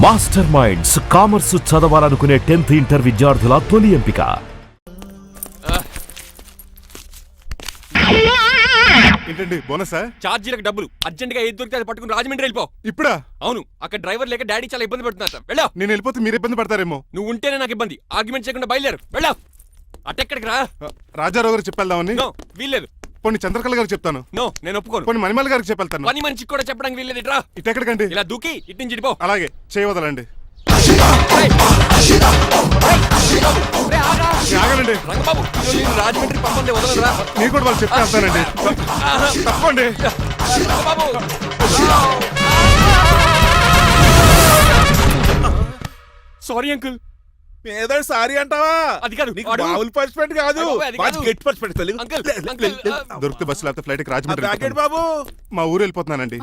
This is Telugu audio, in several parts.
మాస్టర్ మైండ్స్ కామర్స్ చదవాలనుకునే 10th ఇంటర్ విద్యార్థుల తొలి ఎంపిక. ఏంటండి బోనసా? ఛార్జీలకు డబ్బులు అర్జెంట్ గా ఏది దొరికితే అది పట్టుకుని రాజమండ్రి వెళ్ళిపో. ఇప్పుడా? అవును, అక్కడ డ్రైవర్ లేక డాడీ చాలా ఇబ్బంది పడుతున్నారు. వెళ్ళావు. నేను వెళ్ళిపోతే మీరు ఇబ్బంది పడతారేమో. నువ్వు ఉంటేనే నాకు ఇబ్బంది. ఆర్గ్యుమెంట్ చేయకుండా బయలుదేరు. వెళ్ళావు. అటెక్కడికి రా. రాజారావు గారు చెప్పేద్దామని. నో, వీల్లేదు. పోనీ చంద్రకళ గారు చెప్తాను. నో, నేను ఒప్పుకోను. పోనీ మణిమాల గారికి చెప్పేళ్తాను. పని మనిషికి కూడా చెప్పడానికి వీల్లేదు. ఇట్రా. ఇటెక్కడికండి? ఇలా దూకి ఇటు నుంచి ఇటుపో. అలాగే చేయవదలండి. ఆగలండి రంగబాబు, రాజమండ్రి పంపండి, వదలరా. మీరు కూడా వాళ్ళు చెప్పేస్తానండి. తప్పండి రంగబాబు. Sorry uncle. ఏదో సారీ అంటావా? అది కాదు, మామూలు పనిష్మెంట్ కాదు, గట్టి పనిష్మెంట్. దొరికితే బస్సు లేకపోతే ఫ్లైట్ రాజమండ్రి. బాబు మా ఊరు వెళ్ళిపోతున్నానండి.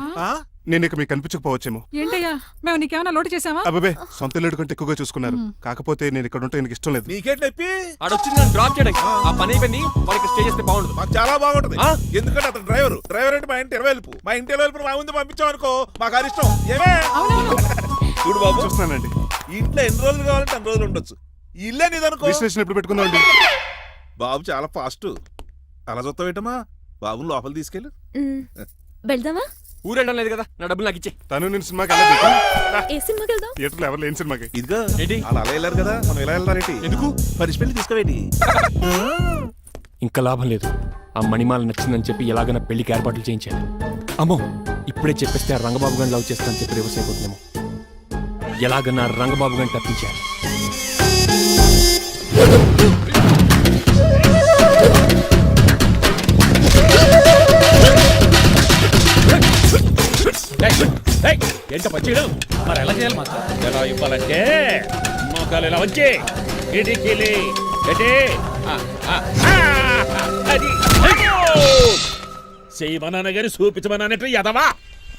నేను ఇక మీకు కనిపించకపోవచ్చేమో. ఏంటయ్యా, మేము నీకేమైనా లోటు చేసావా? అబ్బాబే, సొంత ఇల్లు కంటే ఎక్కువగా చూసుకున్నారు. కాకపోతే నేను ఇక్కడ ఉంటే నాకు ఇష్టం లేదు. నీకేంటి నొప్పి? ఆడొచ్చింది నన్ను డ్రాప్ చేయడానికి. ఆ పని అయిపోయింది. వాడికి స్టే చేస్తే బాగుంటుంది. మాకు చాలా బాగుంటది. ఎందుకంటే అతను డ్రైవర్ అంటే మా ఇంటి వెళ్ళిపు. మా ఇంటి వెళ్ళిపు మా ముందు పంపించాం అనుకో, మాకు అది ఇష్టం. ఏమే చూడు బాబు, చూస్తున్నానండి. ఇంట్లో ఎన్ని రోజులు కావాలంటే అన్ని రోజులు ఉండొచ్చు. ఇల్లే నీదనుకో. రిజిస్ట్రేషన్ ఎప్పుడు పెట్టుకుందామండి? బాబు చాలా ఫాస్ట్. అలా చూస్తావు ఏంటమ్మా? బాబుని లోపల తీసుకెళ్ళు. వెళ్దామా? ఊరు వెళ్ళడం లేదు కదా, నా డబ్బులు నాకు ఇచ్చే. తను నేను సినిమాకి వెళ్ళదు. ఏ సినిమాకి వెళ్దాం? థియేటర్లో ఎవరు లేని సినిమాకి. ఇదిగో ఏంటి? అలా వెళ్ళారు కదా, మనం ఎలా వెళ్తారేంటి? ఎందుకు? పనిష్మెంట్ తీసుకోవేటి? ఇంకా లాభం లేదు. ఆ మణిమాల నచ్చిందని చెప్పి ఎలాగైనా పెళ్లికి ఏర్పాట్లు చేయించాను. అమ్మో, ఇప్పుడే చెప్పేస్తే ఆ రంగబాబు గారిని లవ్ చేస్తానని చెప్పి రివర్స్ అయిపోతుందేమో. ఎలాగన్నా రంగబాబు గారిని తప్పించాలి. ఏంట పచ్చీడు మరి ఎలా చేయాలి? మాత్రం ఎలా ఇవ్వాలంటే మోకాలు ఇలా వచ్చి ఇడికిలి అది చేయమన్నాను గాని చూపించమన్నట్టు ఎదవా.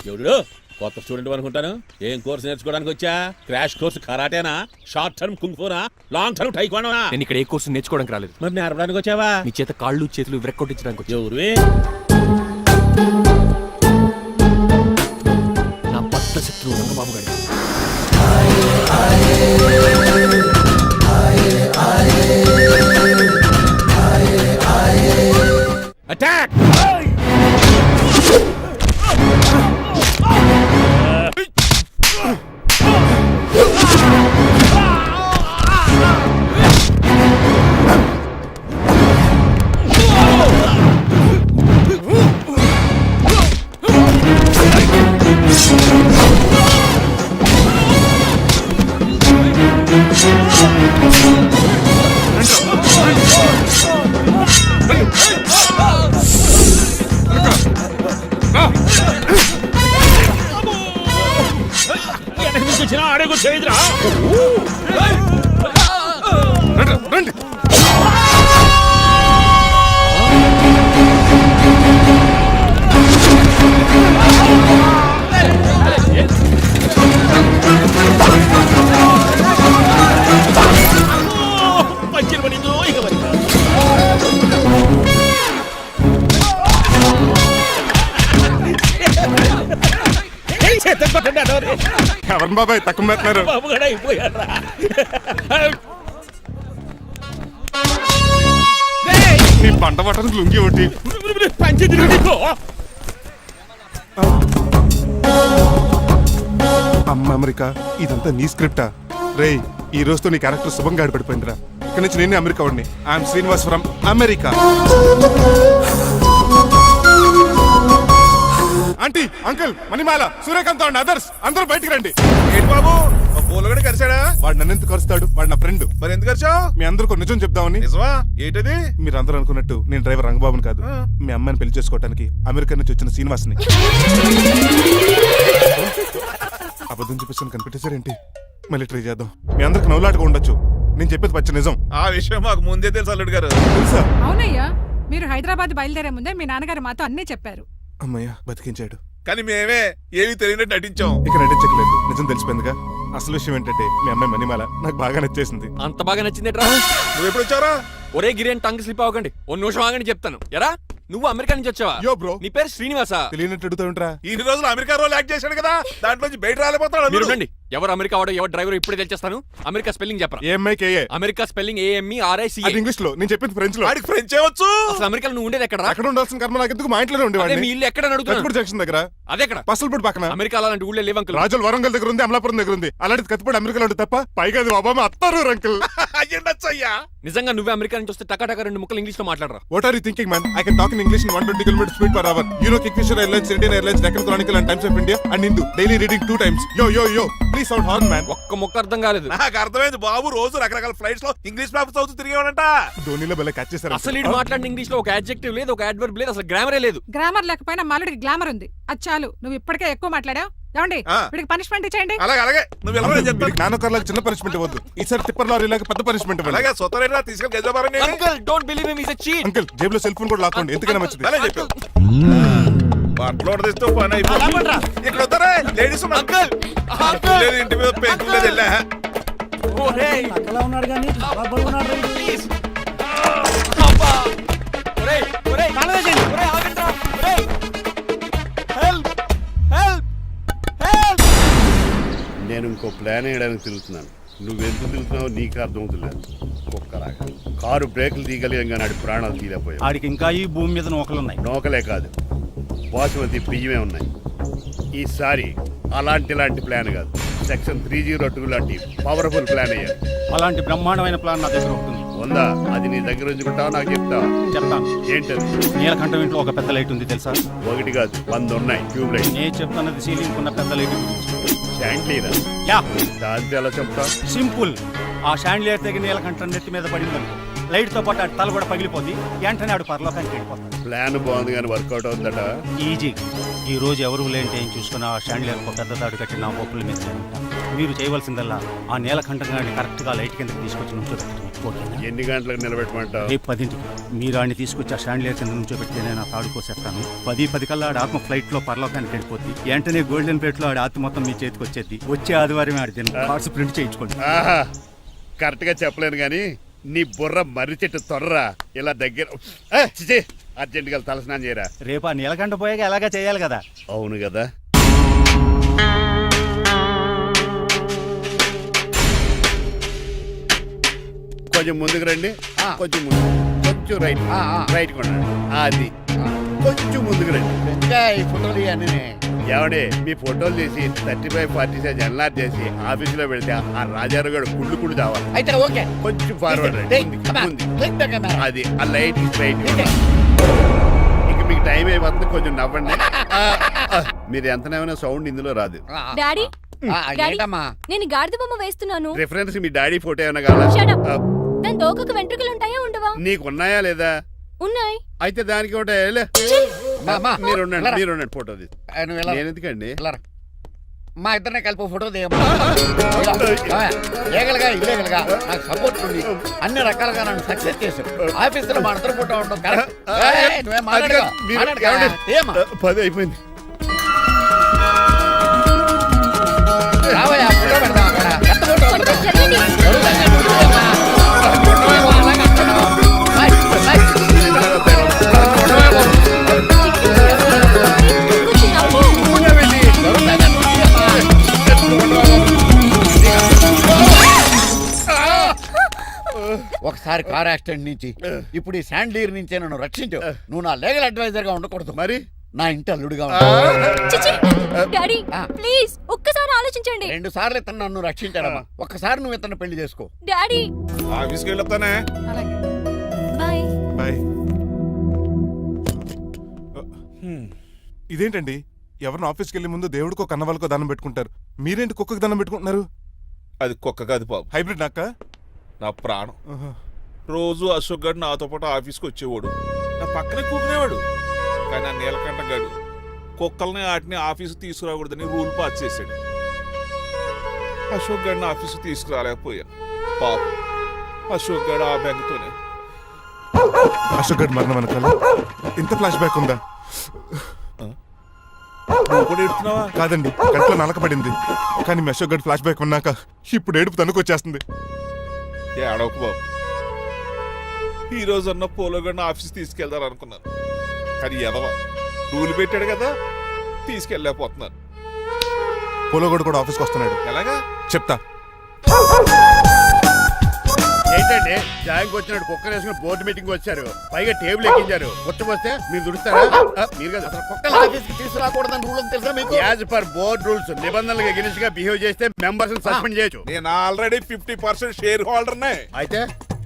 ఎవడు కొత్త స్టూడెంట్ అనుకుంటాను. ఏం కోర్సు నేర్చుకోవడానికి వచ్చా? క్రాష్ కోర్సు కరాటేనా, షార్ట్ టర్మ్ కుంగ్ఫూనా, లాంగ్ టర్మ్ టైక్వాండోనా? నేను ఇక్కడ ఏ కోర్సు నేర్చుకోవడానికి రాలేదు. మరి నేర్పడానికి వచ్చావా? మీ చేత కాళ్ళు చేతులు విరక్కొట్టించడానికి వచ్చా. ఎవరువే? నా పట్ల శత్రువు రంగబాబు గారి. అటాక్! అడుగు చేయదురా. రండి. మంచి పడిందో ఇక మరి. ఎవరు బాబాయ్ తక్కువ పెడుతున్నారు? బాబు కూడా అయిపోయారా? నీ పంట పట్టడానికి లుంగి ఒకటి పంచి తిరిగి అమ్మ అమెరికా. ఇదంతా నీ స్క్రిప్టా? రేయ్, ఈ రోజుతో నీ క్యారెక్టర్ శుభంగా ఆడిపడిపోయిందిరా. ఇక్కడి నుంచి నేనే అమెరికా వాడిని. I'm Srinivas from America. Aunty, uncle, Manimala, Suryakant and others అందరూ బయటికి రండి. ఏంటి బాబు, పూలగడ కలిసాడా? వాడు నన్ను ఎందుకు కరుస్తాడు? వాడు నా ఫ్రెండ్. మరి ఎందుకు కలిసావు? మీ అందరూ నిజం చెప్దామని. నిజమా? ఏంటది? మీరు అందరూ అనుకున్నట్టు నేను డ్రైవర్ రంగబాబుని కాదు. మీ అమ్మాయిని పెళ్లి చేసుకోవడానికి అమెరికా నుంచి వచ్చిన శ్రీనివాస్ని. అబద్ధం చూపిస్తాను కనిపెట్టేశారేంటి? మళ్ళీ ట్రై చేద్దాం. మీ అందరికి నవ్వులాటగా ఉండొచ్చు. నేను చెప్పేది పచ్చ నిజం. ఆ విషయం మాకు ముందే తెలుసు అల్లుడు గారు. తెలుసా? అవునయ్యా, మీరు హైదరాబాద్ బయలుదేరే ముందే మీ నాన్నగారు మాతో అన్నీ చెప్పారు. అమ్మయ్య, బతికించాడు. కానీ మేమే ఏమీ తెలియనట్టు నటించాం. ఇక నటించట్లేదు, నిజం తెలిసిపోయిందిగా. అసలు విషయం ఏంటంటే మీ అమ్మాయి మణిమాల నాకు బాగా నచ్చేసింది. అంత బాగా నచ్చిందేట్రా? నువ్వు ఎప్పుడు వచ్చారా? ఒరే గిరియన్, టంగ్ స్లిప్ అవ్వకండి. ఓ నిమిషం ఆగండి, చెప్తాను. ఎరా, నువ్వు అమెరికా నుంచి వచ్చావా? యో బ్రో, నీ పేరు శ్రీనివాసా? తెలియనట్టు అడుగుతా ఉంటారా? ఇన్ని రోజులు అమెరికా రోల్ యాక్ట్ చేశాడు కదా, దాంట్లో బయట రాలేపోతాడు. మీరు ఉండండి, ఎవరు అమెరికా వాడో ఎవరు డ్రైవర్ ఇప్పుడే తెలిచేస్తాను. అమెరికా స్పెల్లింగ్ చెప్పరా? ఏఎంఐకేఏ. అమెరికా స్పెల్లింగ్ అది AMERICA. ఇంగ్లీష్ లో, నేను చెప్పింది ఫ్రెంచ్ లో. వాడికి ఫ్రెంచ్ ఏవచ్చు. అసలు అమెరికాలో నువ్వు ఉండేది ఎక్కడ? అక్కడ ఉండాల్సిన కర్మ నాకు ఎందుకు, మా ఇంట్లోనే మీ ఉండేవాడిని. ఇల్లు ఎక్కడ అడుగుతున్నా? కత్తిపూడి జంక్షన్ దగ్గర, అదెక్కడ? పసలపూడి పక్కన. అమెరికా అలాంటి ఊళ్ళో లేవు అంకుల్. రాజుల వరంగల్ దగ్గర ఉంది, అమలాపురం దగ్గర ఉంది. అలాంటిది కత్తిపూడి అమెరికాలో ఉంటుంది తప్ప. పైగా అది ఒబామా అత్తారు అంకుల్. అయ్యుండొచ్చు అయ్యా. నిజంగా నువ్వే అమెరికా నుంచి వస్తే టకా టకా 2 ముక్కలు ఇంగ్లీష్ లో మాట్లాడరా? What are you thinking, man? I can talk in English in 120 kilometers speed per hour. You know Kingfisher Airlines, Indian Airlines, Deccan Chronicle and Times of India and Hindu. Daily reading 2 times. Yo. Please sound horn, man. ఒక్క ముక్క అర్థం కాలేదు. నాకు అర్థమైంది బాబు. రోజు రకరకాల ఫ్లైట్స్ లో ఇంగ్లీష్ పేపర్స్ చదువుతూ తిరిగేవాడంట. ధోనిలో భలే క్యాచ్ చేశారు. అసలు ఇటు మాట్లాడిన ఇంగ్లీష్ లో ఒక అడ్జెక్టివ్ లేదు, ఒక అడ్వర్బ్ లేదు, అసలు గ్రామరే లేదు. గ్రామర్ లేకపోయినా మాలుడికి గ్లామర్ ఉంది. అది చాలు. నువ్వు ఇప్పటికే ఎక్కువ మాట్లాడావు. ఏమండి ఆ. వీడికి పనిష్మెంట్ ఇచ్చేయండి. అలాగే నువ్వు ఎలా చెప్తాను. నాన్నకర్లకు చిన్న పనిష్మెంట్ ఇవ్వద్దు. ఈసారి టిప్పర్ లారీలాగా పెద్ద పనిష్మెంట్ ఇవ్వాలి. అలాగే సొంత తీసుకెళ్ళి గెలిచారు. Uncle don't believe him, is a cheat. Uncle జేబులో సెల్ ఫోన్ కూడా లాక్కోండి, ఎందుకైనా మంచిది. అలా చెప్పావు. బట్టలు తెస్తూ పని అయిపోతుంది. ఇక్కడ వస్తారా లేడీస్ అంకుల్ లేదు, ఇంటి మీద పెంకులు లేదు. వెళ్ళా ఓరేయ్ అలా ఉన్నాడు కానీ చాలా బాగున్నాడు. ప్లీజ్ అబ్బా ఒరేయ్ ఒరేయ్ కాలవేజండి. ఒరేయ్ ఆగండ్రా. ఒరేయ్ హెల్ప్ హెల్ప్ హెల్ప్. నేను ఇంకో ప్లాన్ వేయడానికి తిరుగుతున్నాను. నువ్వెందుకు తిరుగుతున్నావో నీకు అర్థమవుతులేదు. కుక్కలాగా కారు బ్రేకులు తీయగలిగాం కానీ ఆడి ప్రాణాలు తీయలేకపోయావు. ఆడికి ఇంకా ఈ భూమి మీద నూకలున్నాయి. నోకలే కాదు, బాసుమతి బియ్యమే ఉన్నాయి. ఈసారి ఇలాంటి ప్లాన్ కాదు, సెక్షన్ 302 లాంటి పవర్ఫుల్ ప్లాన్ అయ్యారు. అలాంటి బ్రహ్మాండమైన ప్లాన్ నా దగ్గర ఉంటుంది. ఉందా? అది నీ దగ్గర ఉంచుకుంటావా, నాకు చెప్తావా? చెప్తాను. ఏంటది? నీలకంఠం ఇంట్లో ఒక పెద్ద లైట్ ఉంది తెలుసా? ఒకటి కాదు 100 ఉన్నాయి ట్యూబ్ లైట్. నేను చెప్తున్నది సీలింగ్ ఉన్న పెద్ద లైట్ గురించి. శాండ్లీరా? యా, దాంతో ఎలా చెప్తావు? సింపుల్. ఆ షాండ్లియర్ తెగి నీలకంఠం నెత్తి మీద పడిందనుకో, లైట్ తో పాటు ఆడి తల కూడా పగిలిపోద్ది. వెంటనే ఆడు పరలోకానికి వెళ్ళిపోతాడు. ప్లాన్ బాగుంది కానీ వర్కౌట్ అవుతుందట. ఈజీ. ఈ రోజు ఎవరు లేంటే ఏం చూసుకుని ఆ షాండ్లియర్ ఒక పెద్ద తాడు కట్టి నా బొప్పుల మీద ఉంటాను. మీరు చేయవలసిందల్లా ఆ నీలకంఠం గారిని కరెక్ట్ గా లైట్ కిందకి తీసుకొచ్చి నుంచోబెట్టండి. ఓకేనా? ఎన్ని గంటలకు నిలబెట్టమంటావు? రేపు 10ంటికి మీరు ఆడిని తీసుకొచ్చి ఆ షాండ్లియర్ కింద నుంచోబెడితే నేను ఆ తాడు కోసేస్తాను. 10 కల్లా ఆడి ఆత్మ ఫ్లైట్ లో పరలోకానికి వెళ్ళిపోద్ది. వెంటనే గోల్డెన్ ప్లేట్ లో ఆడి ఆత్మ మొత్తం మీ చేతికి వచ్చేది. వచ్చే ఆదివారం ఆడి దిన కార్డ్స్ ప్రింట్ చేయించుకోండి. ఆహా, కరెక్ట్ గా చెప్పలేను కానీ నీ బుర్ర మర్రి చెట్టు తొర్రా. ఇలా దగ్గర అర్జెంట్ గా తలస్నానం చేయరా. రేపు ఆ నీలకంఠ పోయాక ఎలాగా చేయాలి కదా. అవును కదా. కొంచెం ముందుకు రండి. కొంచెం ముందు, కొంచెం రైట్, రైట్ కొనండి. అది కొంచెం ముందుకు రండి. ఈ ఫోటోలు ఇవన్నీ ఏమండి, మీ ఫోటోలు తీసి 35-40 సైజ్ ఎన్లార్ చేసి ఆఫీసులో పెడితే ఆ రాజారావు గారు కుళ్ళు కావాలి. అయితే ఓకే, కొంచెం ఫార్వర్డ్ రండి. అది ఆ లైట్ రైట్. ఇక మీకు టైం అయిపోతుంది, కొంచెం నవ్వండి. మీరు ఎంతనేమైనా సౌండ్ ఇందులో రాదు. డాడీ నేను గాడిద బొమ్మ వేస్తున్నాను. రిఫరెన్స్ మీ డాడీ ఫోటో ఏమైనా కావాలా? దాని దోకకు వెంట్రుకలు ఉంటాయా ఉండవా? నీకు ఉన్నాయా లేదా? ఉన్నాయి. అయితే దానికి ఒకటే మీరు ఉండండి ఫోటో తీసి. నేను ఎందుకండి మా ఇద్దరినే కలిపి ఫోటో ఏగలగా ఇల్లేగలగా నాకు సపోర్ట్ ఉంది. అన్ని రకాలుగా నన్ను సక్సెస్ చేశారు. ఆఫీసులో మా ఇద్దరు ఫోటో ఉండడం కరెక్ట్. 10 అయిపోయింది. రావయ్యా ఫోటో పెడదాం అక్కడ. ఎంత ఫోటో కొంచెం జరగండి. కొంచెం నవ్వు. ఒకసారి కార్ యాక్సిడెంట్ నుంచి ఇప్పుడు ఈ శాండ్లీర్ నుంచే నన్ను రక్షించు. నువ్వు నా లీగల్ అడ్వైజర్ గా ఉండకూడదు, మరి నా ఇంటి అల్లుడుగా చిచి, డాడీ ప్లీజ్ ఒక్కసారి ఆలోచించండి. 2 సార్లు ఇతను నన్ను రక్షించాడమ్మా. ఒక్కసారి నువ్వు ఇతను పెళ్లి చేసుకో. డాడీ ఆఫీస్కి వెళ్ళొస్తానే. అలాగే. బాయ్. బాయ్. ఇదేంటండి, ఎవరిని ఆఫీస్కి వెళ్ళే ముందు దేవుడికో కన్నవాళ్ళకో దండం పెట్టుకుంటారు. మీరేంటి కుక్కకి దండం పెట్టుకుంటున్నారు? అది కుక్క కాదు బాబు, హైబ్రిడ్ నాక్క. నా ప్రాణం. రోజు అశోక్ గడు నాతో పాటు ఆఫీస్కి వచ్చేవాడు, నా పక్కనే కూకునేవాడు. కానీ ఆ నీలకంఠ గడు కుక్కల్ని వాటిని ఆఫీసు తీసుకురాకూడదని రూల్ పాస్ చేశాడు. అశోక్ గడిని ఆఫీసు తీసుకురాలేకపోయా. పాప అశోక్ గడు ఆ బెంగతోనే. అశోక్ గడ్ మరణం వెనకాల ఇంత ఫ్లాష్ బ్యాక్ ఉందా? నువ్వు కూడా ఎడుతున్నావా? కాదండి, కంట్లో నలకబడింది. కానీ మీ అశోక్ గడ్ ఫ్లాష్ బ్యాక్ ఉన్నాక ఇప్పుడు ఏడుపు తనుకొచ్చేస్తుంది. ఏడవకు బాబు. ఈ రోజు అన్న పోలో గడిని ఆఫీస్ తీసుకెళ్దారు అనుకున్నాను, కానీ ఎదవ రూల్ పెట్టాడు కదా, తీసుకెళ్ళలేకపోతున్నాను. పోలోగోడు కూడా ఆఫీస్కి వస్తున్నాడు. ఎలాగా? చెప్తా. ఏంటండి జాయింగ్ వచ్చినట్టు కుక్కర్ వేసుకుని బోర్డు మీటింగ్ వచ్చారు, పైగా టేబుల్ ఎక్కించారు. వస్తే మీరు దుడుస్తారా? మీరు కదా అసలు కుక్కలు ఆఫీస్ కి తీసుకురాకూడదని రూల్ తెలుసా మీకు? యాజ్ పర్ బోర్డ్ రూల్స్ నిబంధనలకు ఎగినిస్ట్ గా బిహేవ్ చేస్తే మెంబర్స్ సస్పెండ్ చేయొచ్చు. నేను ఆల్రెడీ 50% షేర్ హోల్డర్నే. అయితే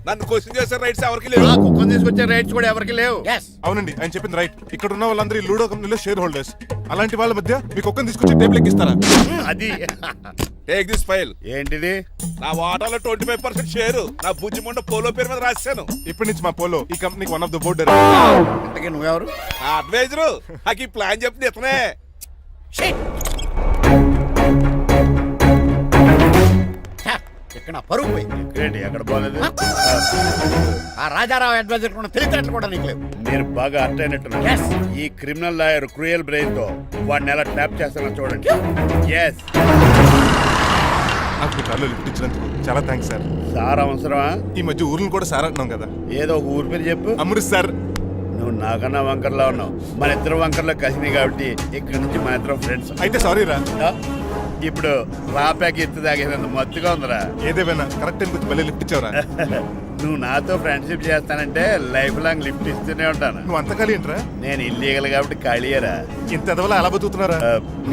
నన్ను క్వశ్చన్ చేసే రైట్స్ ఎవరికి లేవు. ఆ కుక్కను తీసుకొచ్చే రైట్స్ కూడా ఎవరికి లేవు. అవునండి, ఆయన చెప్పింది రైట్. ఇక్కడ ఉన్న వాళ్ళందరూ ఈ లూడో కంపెనీలో షేర్ హోల్డర్స్. అలాంటి వాళ్ళ మధ్య మీకు ఒక్కని తీసుకొచ్చి టేబుల్ ఎక్కిస్తారా? అది టేక్ దిస్ ఫైల్. ఏంటిది? నా వాటాలో 25% షేరు నా బుజ్జిమండ పోలో పేరు మీద రాశాను. ఇప్పటి నుంచి మా పోలో ఈ కంపెనీకి వన్ ఆఫ్ ద బోర్డ్. ఇంతకీ నువ్వెవరు? నా అడ్వైజరు. నాకు ఈ ప్లాన్ చెప్పింది ఇతనే. ఇక్కడ నా పరుగు పోయింది. ఏంటి ఎక్కడ పోలేదు? ఆ రాజారావు అడ్వైజర్ కూడా తెలిసినట్లు కూడా నీకు లేవు. మీరు బాగా అర్థ అయినట్టున్నారు. Yes. ఈ క్రిమినల్ లాయర్ క్రూయల్ బ్రెయిన్ తో వాడిని ఎలా ట్యాప్ చేస్తానో చూడండి. ఎస్ నాకు మీ కార్లో లిఫ్ట్ ఇచ్చినందుకు చాలా థ్యాంక్స్ సార్. సార్ అవసరమా? ఈ మధ్య ఊర్లను కూడా సార్ అంటున్నాం కదా. ఏదో ఒక ఊరి పేరు చెప్పు. అమృత్ సార్. నువ్వు నాకన్నా వంకర్లా ఉన్నావు. మన ఇద్దరు వంకర్లో కలిసినాయి కాబట్టి ఇక్కడ నుంచి మన ఇద్దరం ఫ్రెండ్స్. అయితే సారీ రా. ఇప్పుడు రాపాకి ఎత్తు తాగేదంత మత్తుగా ఉందిరా. ఏదేమైనా కరెక్ట్ టైంకి వచ్చి మళ్ళీ లిఫ్ట్ ఇచ్చావురా. నువ్వు నాతో ఫ్రెండ్షిప్ చేస్తానంటే లైఫ్ లాంగ్ లిఫ్ట్ ఇస్తూనే ఉంటాను. నువ్వు అంత ఖాళీ ఏంట్రా? నేను ఇల్లీగల్ కాబట్టి ఖాళీయరా. ఇంత ఎదవలా ఎలా బతుకుతున్నారా?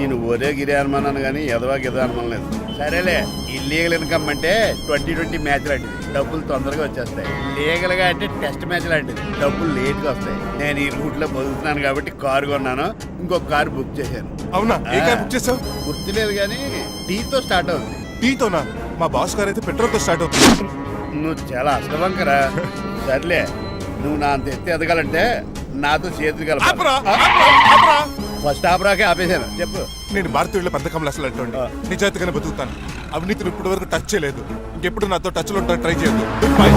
నేను ఒరే గిరి అనుమానాను కానీ ఎదవా గిదా అనుమానం లేదు. సరేలే, ఇల్లీగల్ ఇన్కమ్ అంటే 2020 మ్యాచ్ లాంటిది, డబ్బులు తొందరగా వచ్చేస్తాయి. లీగల్ గా అంటే టెస్ట్ మ్యాచ్ లాంటిది, డబ్బులు లేట్ గా వస్తాయి. నేను ఈ రూట్ లో బతుకుతున్నాను కాబట్టి కారు కొన్నాను, ఇంకొక కారు బుక్ చేశాను. అవునా? ఏ కార్ బుక్ చేసావు? గుర్తులేదు కానీ టీతో స్టార్ట్ అవుతుంది. టీతోనా? మా బాస్ కార్ అయితే పెట్రోల్ తో స్టార్ట్ అవుతుంది. నువ్వు చాలా అష్టవంకరా. సర్లే, నువ్వు నా అంత ఎత్తి ఎదగాలంటే నాతో చేతులు ఆపురా, కలప. ఆపురా, ఆపురా. ఫస్ట్ ఆపరాకే ఆపేశాను. చెప్పు. నేను భారతీయుల పెద్ద కమలు అసలు అంటండి. నిజాయితీగానే బతుకుతాను. అవినీతిని ఇప్పటి వరకు టచ్ చేయలేదు. ఇంకెప్పుడు నాతో టచ్ లో ట్రై చేయొద్దు. Good bye.